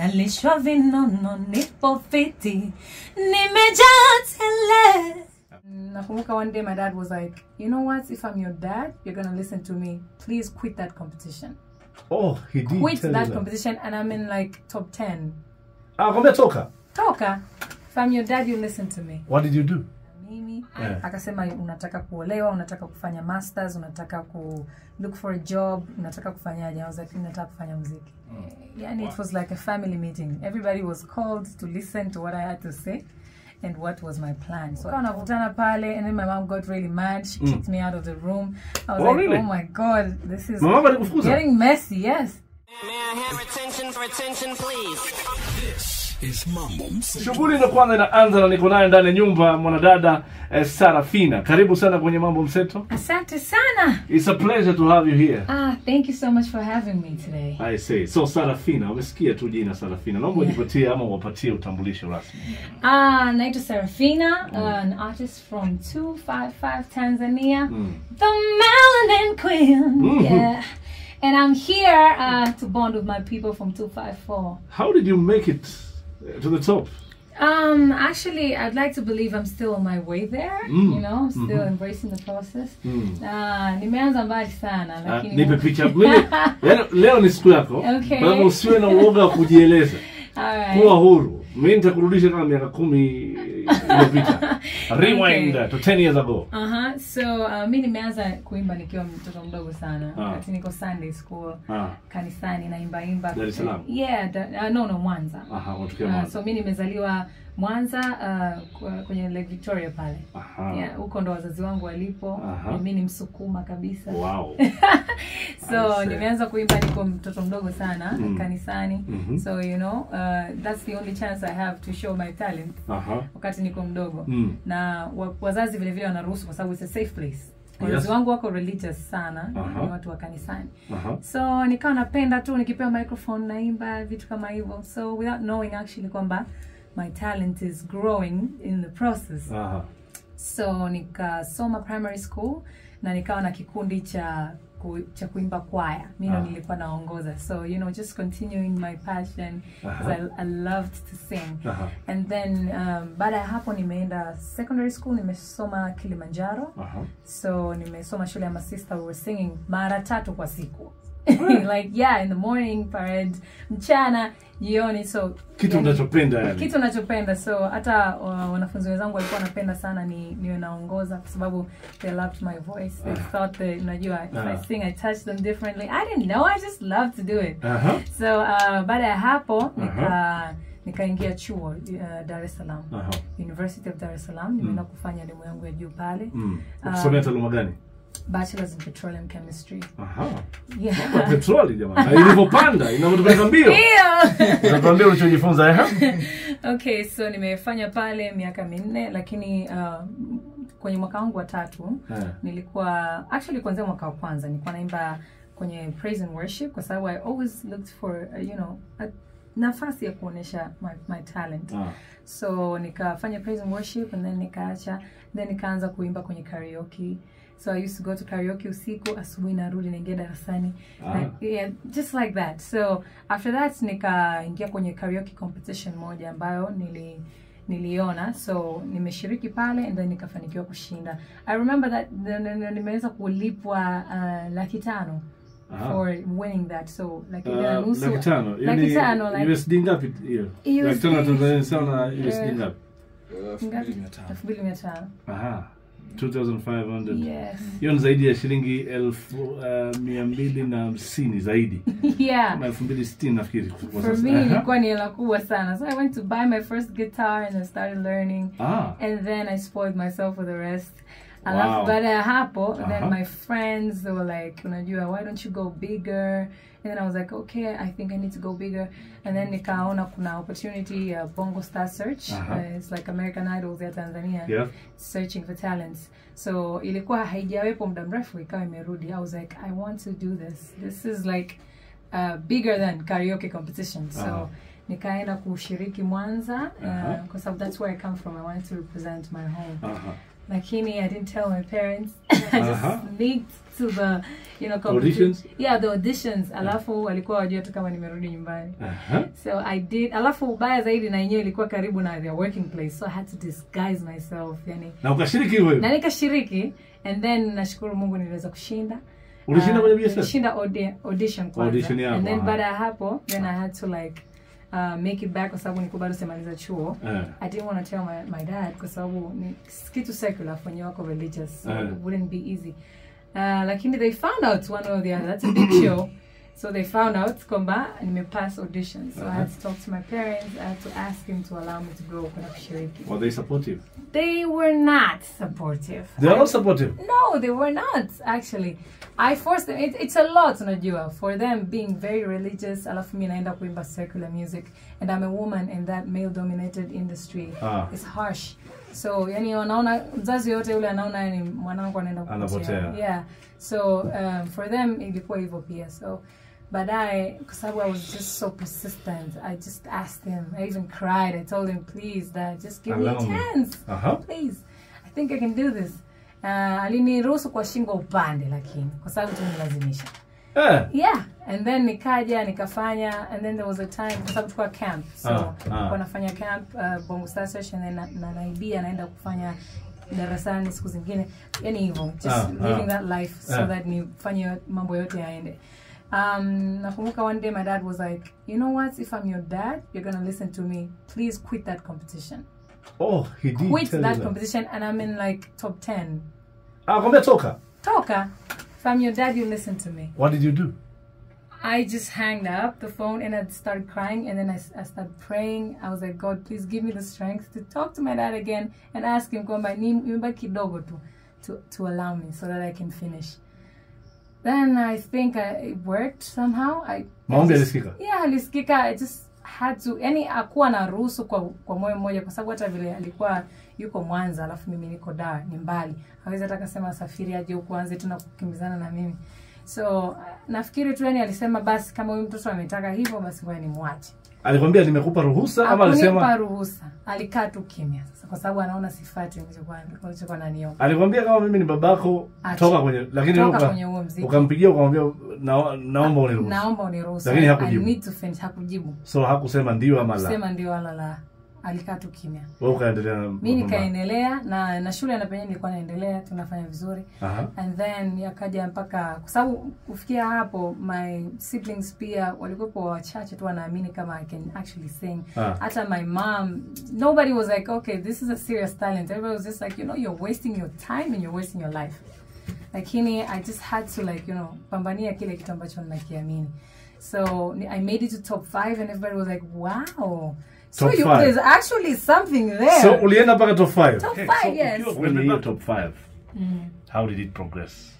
nalishwa vinono nipo fiti nimejaa tele. Nakumbuka one day my dad was like, you know what, if I'm your dad, you're gonna listen to me. Please quit that competition. Oh, he did quit that competition, and I'm in like top 10. Ah, kumbe toka. Toka. If I'm your dad, you listen to me. What did you do? Mimi akasema unataka kuolewa, unataka kufanya masters, unataka ku look for a job, unataka kufanyaje? I was like, nataka kufanya muziki. And it was like a family meeting. Everybody was called to listen to what I had to say and what was my plan. So kanavutana pale, and then my mom got really mad. She kicked me out of the room. I was like, really? Oh my god, this is getting messy. Yes. May I have attention please? This is Mambo Mseto. Shughuli ndo kwanza inaanza na niko naye ndani ya nyumba mwanadada Sarafina. Karibu sana kwenye Mambo Mseto. Asante sana. It's a pleasure to have you here. Thank you so much for having me today. I say. So Sarafina, umesikia tu jina Sarafina. Naomba ujipatie ama wapatie utambulisho rasmi. Naitwa Sarafina, an artist from 255 Tanzania. The Melanin Queen. Yeah. And I'm here to bond with my people from 254. How did you make it to the top? Actually, I'd like to believe I'm still on my way there. You know, still embracing the process. Nimeanza mbali sana, lakini nipe picha mimi. Leo ni siku yako. Okay. Kwa hivyo usiwe na uoga wa kujieleza. Alright. Kuwa huru. Mimi nitakurudisha kama miaka 10 iliyopita. Rewind to 10 years ago. So mimi nimeanza kuimba nikiwa mtoto mdogo sana. Wakati niko Sunday school, kanisani naimba. Dar es Salaam. Yeah, no Mwanza. Unatokea Mwanza. So mimi nimezaliwa Mwanza kwenye Lake Victoria pale. Yeah, huko ndo wazazi wangu walipo. Mimi ni Msukuma kabisa. Wow. So nimeanza kuimba niko mtoto mdogo sana kanisani. So you know, that's the only chance I have to show my talent. Wakati niko mdogo. Na wazazi vile vile wanaruhusu kwa sababu it's a safe place. Wazazi wangu wako religious sana, ni watu wa kanisani. So nikawa napenda tu nikipewa microphone naimba vitu kama hivyo. So without knowing actually kwamba my talent is growing in the process. So nikasoma primary school na nikawa na kikundi cha kuimba choir. Mimi nilikuwa naongoza. So you know, just continuing my passion because I loved to sing. And then baada ya hapo nimeenda secondary school, nimesoma Kilimanjaro. So nimesoma shule ya masista, we were singing mara 3 kwa siku. Like in the morning parade, mchana, jioni. So kitu unachopenda yani. Kitu unachopenda. So hata wanafunzi wenzangu walikuwa wanapenda sana niwe naongoza kwa sababu they loved my voice. They thought that unajua if I sing I touch them differently. I didn't know, I just loved to do it. So baada ya hapo nikaingia chuo Dar es Salaam. University of Dar es Salaam. Nimeenda kufanya elimu yangu ya juu pale. Kusomea taaluma gani? Bachelor's in Petroleum Chemistry. Yeah. Petroli jamani. Ilipopanda inavyotoka mbio. Unatuambia ulichojifunza Okay, so nimefanya pale miaka 4 lakini kwenye mwaka wangu wa 3 nilikuwa actually kuanzia mwaka wa kwanza nilikuwa naimba kwenye praise and worship kwa sababu I always looked for you know nafasi ya kuonesha my talent. So nikafanya praise and worship and then nikaacha, then nikaanza kuimba kwenye karaoke. So I used to go to karaoke usiku, asubuhi narudi naingia darasani. Yeah, just like that. So after that nikaingia kwenye karaoke competition moja ambayo niliona. So nimeshiriki pale and then nikafanikiwa kushinda. I remember that nimeweza kulipwa 500,000 for winning that. So like nusu 500,000 like USD ngapi hiyo? Like Tanzania sana USD ngapi? 2,500. 2,500. Yes. Hiyo ni zaidi ya shilingi 250 zaidi. Yeah. 2,060 nafikiri. For me ilikuwa ni hela kubwa sana. So I went to buy my first guitar and I started learning. And then I spoiled myself for the rest. Alafu baada ya hapo, then my friends, they were like, unajua, why don't you go bigger? And then I was like, okay, I think I need to go bigger. And then nikaona kuna opportunity, Bongo Star Search. It's like American Idols ya Tanzania. Searching for talents. So ilikuwa haijawepo muda mrefu, ikawa imerudi. I was like, I want to do this. This is like bigger than karaoke competition. So nikaenda kushiriki Mwanza, because that's where I come from. I wanted to represent my home. lakini I didn't tell my parents. I just sneaked to the auditions. Yeah, the auditions. Alafu walikuwa wajua tu kama nimerudi nyumbani. So I did. Alafu baya zaidi na yenyewe ilikuwa karibu na their working place, so I had to disguise myself, yani. Na ukashiriki wewe? Na nikashiriki, and then nashukuru Mungu niliweza kushinda. Ulishinda kwenye BSF? Nilishinda audition kwanza. Audition yako. And then baada ya hapo, then I had to like make it back kwa sababu nilikuwa bado simaliza chuo. I didn't want to tell my dad kwa sababu ni kitu secular for wako religious, so it wouldn't be easy. Lakini they found out one or the other. That's a big show. So they found out kwamba nimepass audition. So I had to talk to my parents. I had to ask him to allow me to go kuna kushiriki. Were they supportive? They were not supportive. They are not supportive? No, they were not actually. I forced them. It's a lot, unajua, for them being very religious. Alafu mimi naenda kuimba secular music, and I'm a woman in that male-dominated industry. It's harsh. So, yani wanaona mzazi yote yule anaona yani mwanangu anaenda kupotea. Yeah. So, for them ilikuwa hivyo pia. So, baadaye kwa sababu I was just so persistent, I just asked him. I even cried. I told him, please, Dad, just give me a chance. Please. I think I can do this. Aliniruhusu kwa shingo upande lakini kwa sababu tu nilazimisha. Yeah, and then nikaja nikafanya, and then there was a time kwa sababu tulikuwa camp. So kwa nafanya camp Bongo Star Session, na naibia naenda kufanya darasani siku zingine. Yani hivyo, just living that life so that nifanye mambo yote yaende. Nakumbuka one day my dad was like, you know what, if I'm your dad, you're going to listen to me. Please quit that competition. Oh, he did quit that competition, and I'm in like top 10. Kumbe toka. If I'm your dad, you listen to me. What did you do? I just hanged up the phone and I started crying, and then I started praying. I was like, God, please give me the strength to talk to my dad again and ask him kwamba nimebaki kidogo to allow me so that I can finish. Then I think it worked somehow. Maombi alisikika? Yeah, alisikika. I just had to, yani akuwa na ruhusu kwa moyo mmoja kwa sababu hata vile alikuwa yuko Mwanza alafu mimi niko Dar, ni mbali. Hawezi hata kusema safiri aje huko anze tena kukimbizana na mimi. So nafikiri tu yani alisema basi kama huyu mtoto ametaka hivyo basi ngoja nimwache. Alikwambia nimekupa ruhusa ama alisema? Alinipa ruhusa. Alikaa tu kimya sasa kwa sababu anaona sifati nilichokuwa naniomba. Alikwambia kama mimi ni babako toka kwenye, lakini ukampigia ukamwambia naomba uniruhusu. Naomba uniruhusu. Lakini hakujibu. I need to finish, hakujibu. So hakusema ndio ama la. Kusema ndio wala la. Alikaa tu kimya. Wewe ukaendelea na mimi nikaendelea na shule na penye nilikuwa naendelea tunafanya vizuri. And then yakaja mpaka kwa sababu kufikia hapo my siblings pia walikuwa wachache tu wanaamini kama I can actually sing. Hata my mom, nobody was like, okay, this is a serious talent. Everybody was just like, you know, you're wasting your time and you're wasting your life. Lakini I just had to like, you know, pambania kile kitu ambacho ninakiamini. So I made it to top 5 and everybody was like, wow. So there's actually something there. So ulienda mpaka top 5? Top 5, yes. When you got top 5, how did it progress?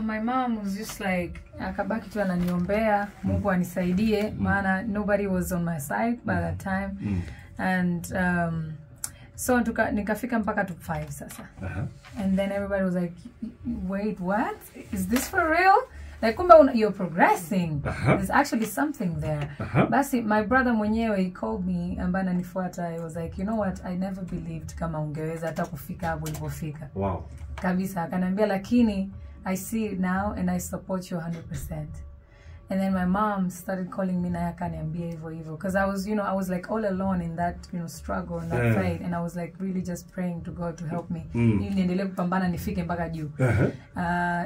My mom was just like, akabaki tu ananiombea, Mungu anisaidie, maana nobody was on my side by that time. And so nikafika mpaka top 5 sasa. And then everybody was like, wait, what? Is this for real? Like kumbe you're progressing. There's actually something there. Basi my brother mwenyewe, he called me ambaye ananifuata. He was like, you know what, I never believed kama ungeweza hata kufika hapo ulipofika. Wow. Kabisa akaniambia lakini I see it now and I support you 100%. And then my mom started calling me na akaniambia hivyo because I was, you know, I was like all alone in that, you know, struggle and that fight, and I was like really just praying to God to help me. Niendelee kupambana nifike mpaka juu.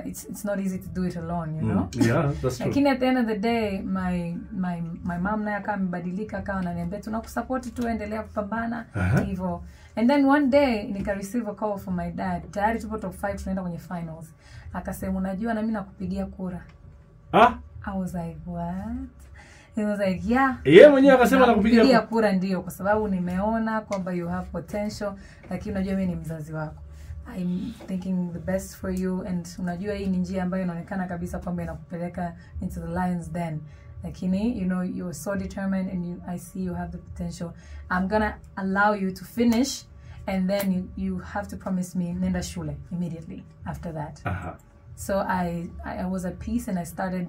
It's not easy to do it alone, you know. Yeah, that's true. Lakini at the end of the day my mom naye akambadilika akawa ananiambia tunakusupport tu endelea kupambana hivyo. And then one day nika receive a call from my dad. Tayari tupo top 5 tunaenda kwenye finals. Akasema unajua na mimi nakupigia kura. I was like, what? He was like, yeah. Yeye mwenyewe akasema nakupigia kura ndio kwa sababu nimeona kwamba you have potential, lakini unajua mimi ni mzazi wako. I'm thinking the best for you, and unajua hii ni njia ambayo inaonekana kabisa kwamba inakupeleka into the lion's den. Lakini, you know, you're so determined and I see you have the potential. I'm gonna allow you to finish, and then you have to promise me nenda shule immediately after that. So I was at peace and I started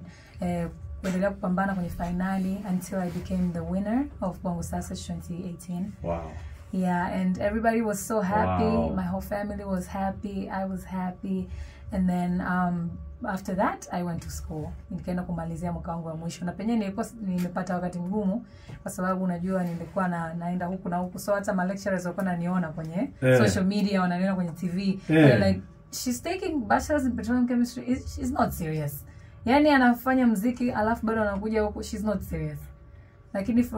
kuendelea kupambana kwenye finali until I became the winner of Bongo Star 2018. Wow. Yeah, and everybody was so happy. Wow. My whole family was happy. I was happy. And then after that I went to school. Nikaenda kumalizia mwaka wangu wa mwisho. Na penye nilikuwa nimepata wakati mgumu kwa sababu unajua nilikuwa naenda huku na huku, so hata my lecturers walikuwa wananiona kwenye social media, wananiona kwenye TV. They're like, she's taking bachelor's in petroleum chemistry. She's not serious. Yani anafanya muziki alafu bado anakuja huku, she's not serious. Lakini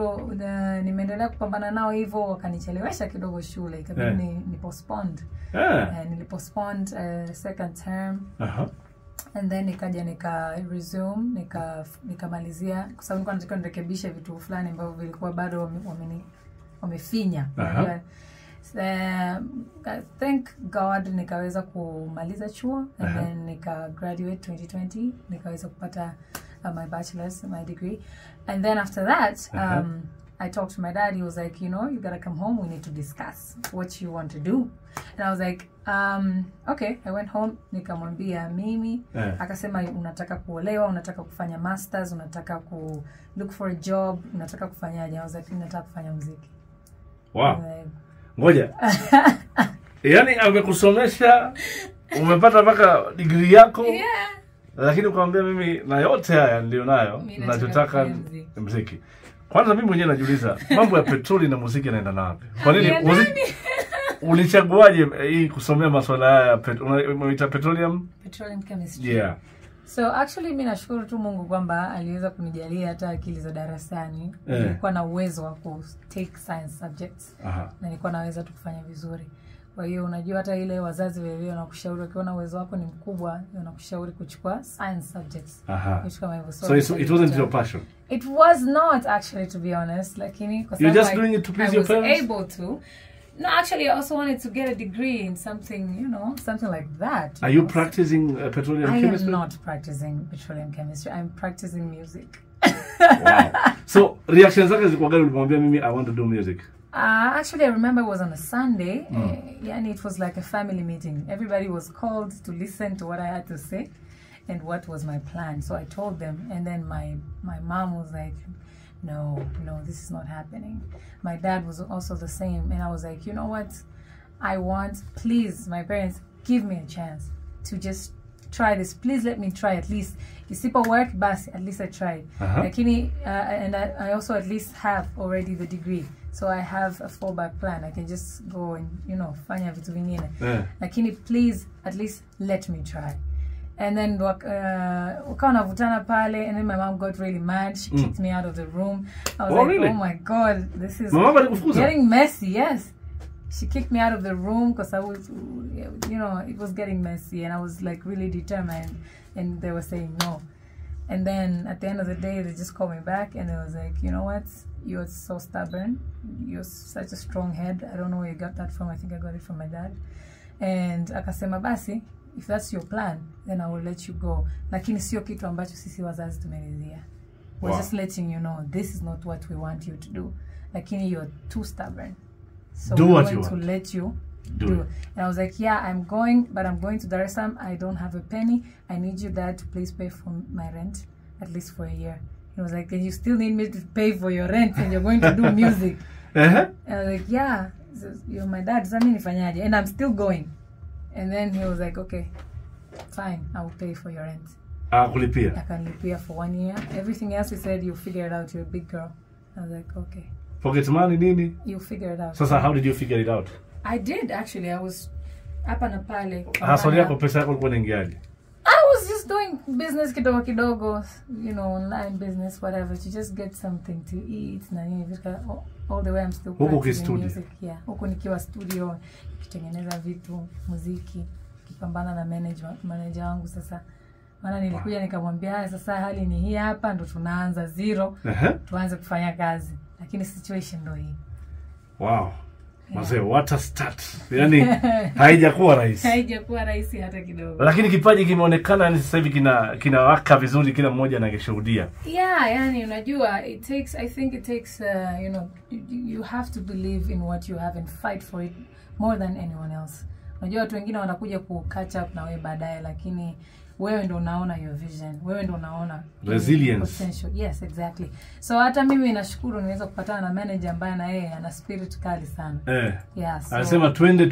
nimeendelea kupambana nao hivyo, wakanichelewesha kidogo shule, ikabidi ni postponed. Nilipostponed second term. And then nika resume, nikamalizia kwa sababu nilikuwa nataka nirekebishe vitu fulani ambavyo vilikuwa bado wamefinya. Thank God nikaweza kumaliza chuo, and then nika graduate 2020, nikaweza kupata my bachelor's, my degree. And then after that I talked to my dad. He was like, you know, you gotta come home, we need to discuss what you want to do. And I was like, okay. I went home, nikamwambia mimi, akasema unataka kuolewa, unataka kufanya masters, unataka look for a job, unataka kufanyaje? I was like, nataka kufanya muziki. Wow. Ngoja. Yani amekusomesha, umepata mpaka degree yako. Lakini ukamwambia mimi na yote haya ndio nayo, ninachotaka muziki. Kwanza mimi mwenyewe najiuliza, mambo ya petroli na muziki yanaenda na wapi? Kwa nini ulichaguaje hii kusomea masuala haya unaita petroleum chemistry? Yeah. So actually mimi nashukuru tu Mungu kwamba aliweza kunijalia hata akili za darasani. Nilikuwa na uwezo wa ku take science subjects. Na nilikuwa naweza tu kufanya vizuri. Kwa hiyo unajua hata ile wazazi wao wanakushauri ukiona uwezo wako ni mkubwa, wanakushauri kuchukua science subjects. So it wasn't your passion? It was not actually, to be honest. Lakini kwa sababu you're just doing it to please your parents? I was able to. No, actually I also wanted to get a degree in something, you know, something like that. Are you practicing petroleum chemistry? I am not practicing petroleum chemistry. I'm practicing music. Wow. So reactions zake zilikuwa gani ulimwambia mimi I want to do music? Actually, I remember it was on a Sunday, and it was like a family meeting. Everybody was called to listen to what I had to say and what was my plan. So I told them, and then my mom was like, no, this is not happening. My dad was also the same, and I was like, you know what? Please, my parents, give me a chance to just try this. Please let me try at least. Isipo work, basi, at least I tried. Lakini, and I also at least have already the degree. So I have a fallback plan. I can just go and, you know, fanya vitu vingine. Lakini, please, at least let me try. And then wakawa navutana pale, and then my mom got really mad. She kicked me out of the room. I was like, really? Oh my God, this is getting messy. Yes. She kicked me out of the room because I was, you know, it was getting messy, and I was like really determined, and they were saying no. And then at the end of the day, they just called me back, and they was like, you know what? You're so stubborn. You're such a strong head. I don't know where you got that from. I think I got it from my dad. And akasema basi, if that's your plan, then I will let you go. Lakini sio kitu ambacho sisi wazazi tumelizia. We're just letting you know this is not what we want you to do. Lakini you're too stubborn. So we're going to let you do it. And I was like, yeah, I'm going, but I'm going to Dar es Salaam. I don't have a penny. I need you, Dad, to please pay for my rent, at least for a year. He was like, and you still need me to pay for your rent, and you're going to do music. And I was like, yeah, you're my dad. And I'm still going. And then he was like, okay, fine, I will pay for your rent. I can live for 1 year. Everything else he said, you figure it out. You're a big girl. I was like, okay. Pocket money, nini? You figure it out. So how did you figure it out? I did, actually. I was hapa na pale. I was just doing business kidogo, you know, online business, whatever, to just get something to eat. All the way I'm still practicing music. Yeah. Huko nikiwa studio, nikitengeneza vitu, muziki, kipambana na manager wangu sasa. Maana nilikuja nikamwambia sasa hali ni hii hapa, ndo tunaanza zero, tuanze kufanya kazi. Lakini situation ndo hii. Wow. Mzee, what a start. Yani haijakuwa rahisi. Haijakuwa rahisi hata kidogo. Lakini kipaji kimeonekana, ni sasa hivi kinawaka vizuri, kila mmoja anakishuhudia. Yeah, yani unajua I think it takes you know, you have to believe in what you have and fight for it more than anyone else. Unajua watu wengine wanakuja ku catch up na wewe baadaye, lakini wewe ndo unaona your vision, wewe ndo unaona resilience, potential. Yes, exactly. So hata mimi nashukuru niweza kupatana na manager ambaye na yeye ana spirit kali sana. Yeah, so anasema twende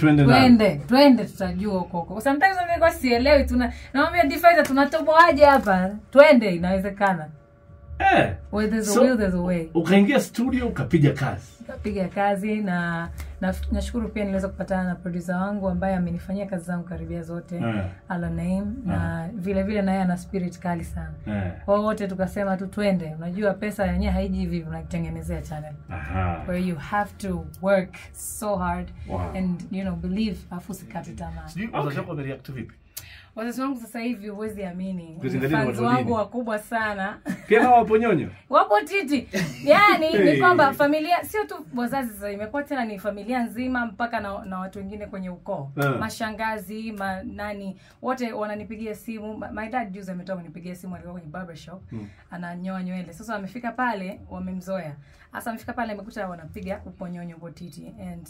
tutajua huko. Sometimes mimi kwa sielewi naambia Difighter tunatoboaje hapa? Twende, inawezekana. Where there's a will, there's a way. Ukaingia studio ukapiga kazi. Na nashukuru pia niliweza kupatana na producer wangu ambaye amenifanyia kazi zangu karibia zote. Alinifukuza na vile naye ana spirit kali sana. Kwa wote tukasema tu twende. Unajua pesa yenyewe haiji hivi unatengenezea channel. Where you have to work so hard and believe afu usikate tamaa. Unataka kureact vipi? Wazazi wangu sasa hivi huwezi amini. Fans wangu wakubwa sana. Pia wapo Nyonyo? Wapo Titi. Yani ni kwamba familia sio tu wazazi sasa, imekuwa tena ni familia nzima mpaka na watu wengine kwenye ukoo. Mashangazi, nani, wote wananipigia simu. My dad juzi ametoka kunipigia simu, alikuwa kwenye barber shop. Ananyoa nywele. Sasa amefika pale, wamemzoea. Sasa amefika pale amekuta wanapiga upo Nyonyo kwa Titi, and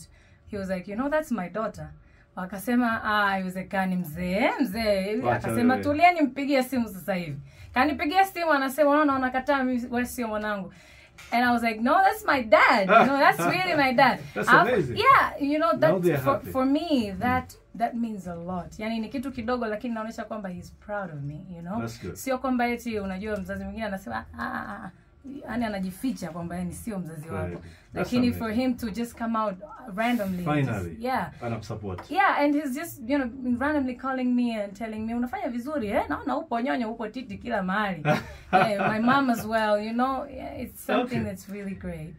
he was like, that's my daughter. Akasema haiwezekani mzee. Akasema tulieni mpigie simu sasa hivi. Kanipigia simu anasema unaona unakataa wewe sio mwanangu. And I was like, no, that's my dad. That's really my dad. That's amazing. Yeah, that for me that means a lot. Yani ni kitu kidogo lakini naonyesha kwamba he's proud of me, Sio kwamba eti unajua mzazi mwingine anasema yani anajificha kwamba yeye sio mzazi wako. Lakini for him to just come out randomly, finally, and support. Yeah, and he's just randomly calling me and telling me unafanya vizuri naona upo Nyonyo, upo Titi kila mahali. My mom as well, it's something that's really great.